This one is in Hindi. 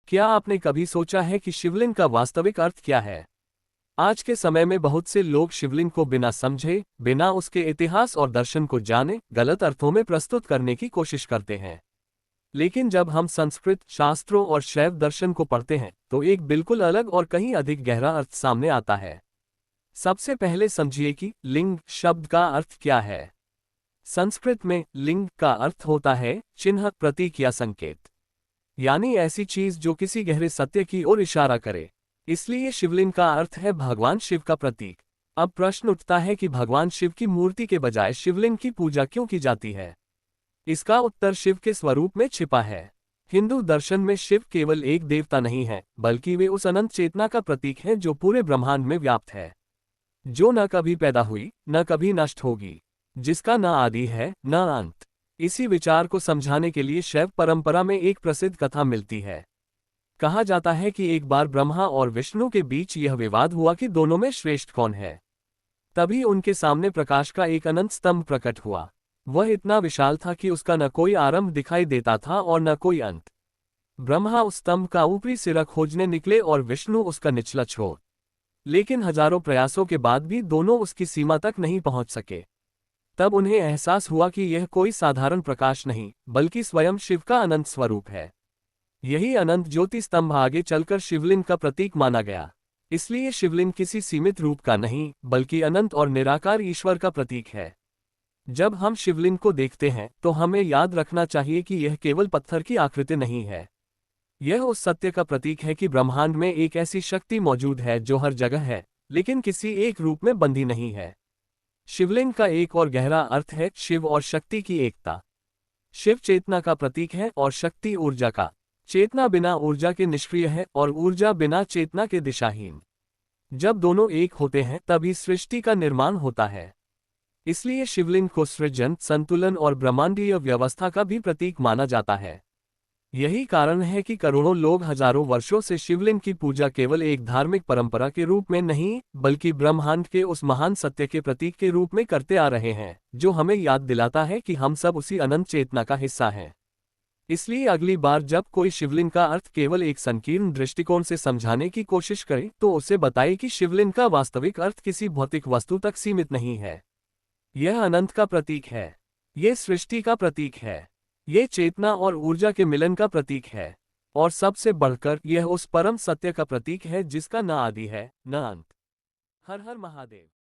क्या आपने कभी सोचा है कि शिवलिंग का वास्तविक अर्थ क्या है? आज के समय में बहुत से लोग शिवलिंग को बिना समझे, बिना उसके इतिहास और दर्शन को जाने, गलत अर्थों में प्रस्तुत करने की कोशिश करते हैं। लेकिन जब हम संस्कृत शास्त्रों और शैव दर्शन को पढ़ते हैं, तो एक बिल्कुल अलग और कहीं अधिक गहरा अर्थ सामने आता है। सबसे पहले समझिए कि लिंग शब्द का अर्थ क्या है। संस्कृत में लिंग का अर्थ होता है चिन्ह, प्रतीक या संकेत, यानी ऐसी चीज जो किसी गहरे सत्य की ओर इशारा करे। इसलिए शिवलिंग का अर्थ है भगवान शिव का प्रतीक। अब प्रश्न उठता है कि भगवान शिव की मूर्ति के बजाय शिवलिंग की पूजा क्यों की जाती है? इसका उत्तर शिव के स्वरूप में छिपा है। हिंदू दर्शन में शिव केवल एक देवता नहीं है, बल्कि वे उस अनंत चेतना का प्रतीक है जो पूरे ब्रह्मांड में व्याप्त है, जो न कभी पैदा हुई, न कभी नष्ट होगी, जिसका न आदि है, न अंत। इसी विचार को समझाने के लिए शैव परंपरा में एक प्रसिद्ध कथा मिलती है। कहा जाता है कि एक बार ब्रह्मा और विष्णु के बीच यह विवाद हुआ कि दोनों में श्रेष्ठ कौन है। तभी उनके सामने प्रकाश का एक अनंत स्तंभ प्रकट हुआ। वह इतना विशाल था कि उसका न कोई आरंभ दिखाई देता था और न कोई अंत। ब्रह्मा उस स्तंभ का ऊपरी सिरा खोजने निकले और विष्णु उसका निचला छोर। लेकिन हजारों प्रयासों के बाद भी दोनों उसकी सीमा तक नहीं पहुंच सके। तब उन्हें एहसास हुआ कि यह कोई साधारण प्रकाश नहीं, बल्कि स्वयं शिव का अनंत स्वरूप है। यही अनंत ज्योति स्तंभ आगे चलकर शिवलिंग का प्रतीक माना गया। इसलिए शिवलिंग किसी सीमित रूप का नहीं, बल्कि अनंत और निराकार ईश्वर का प्रतीक है। जब हम शिवलिंग को देखते हैं तो हमें याद रखना चाहिए कि यह केवल पत्थर की आकृति नहीं है। यह उस सत्य का प्रतीक है कि ब्रह्मांड में एक ऐसी शक्ति मौजूद है जो हर जगह है, लेकिन किसी एक रूप में बंधी नहीं है। शिवलिंग का एक और गहरा अर्थ है शिव और शक्ति की एकता। शिव चेतना का प्रतीक है और शक्ति ऊर्जा का। चेतना बिना ऊर्जा के निष्क्रिय है और ऊर्जा बिना चेतना के दिशाहीन। जब दोनों एक होते हैं तभी सृष्टि का निर्माण होता है। इसलिए शिवलिंग को सृजन, संतुलन और ब्रह्मांडीय व्यवस्था का भी प्रतीक माना जाता है। यही कारण है कि करोड़ों लोग हजारों वर्षों से शिवलिंग की पूजा केवल एक धार्मिक परंपरा के रूप में नहीं, बल्कि ब्रह्मांड के उस महान सत्य के प्रतीक के रूप में करते आ रहे हैं, जो हमें याद दिलाता है कि हम सब उसी अनंत चेतना का हिस्सा हैं। इसलिए अगली बार जब कोई शिवलिंग का अर्थ केवल एक संकीर्ण दृष्टिकोण से समझाने की कोशिश करे, तो उसे बताए कि शिवलिंग का वास्तविक अर्थ किसी भौतिक वस्तु तक सीमित नहीं है। यह अनंत का प्रतीक है। यह सृष्टि का प्रतीक है। ये चेतना और ऊर्जा के मिलन का प्रतीक है। और सबसे बढ़कर यह उस परम सत्य का प्रतीक है जिसका न आदि है, न अंत। हर हर महादेव।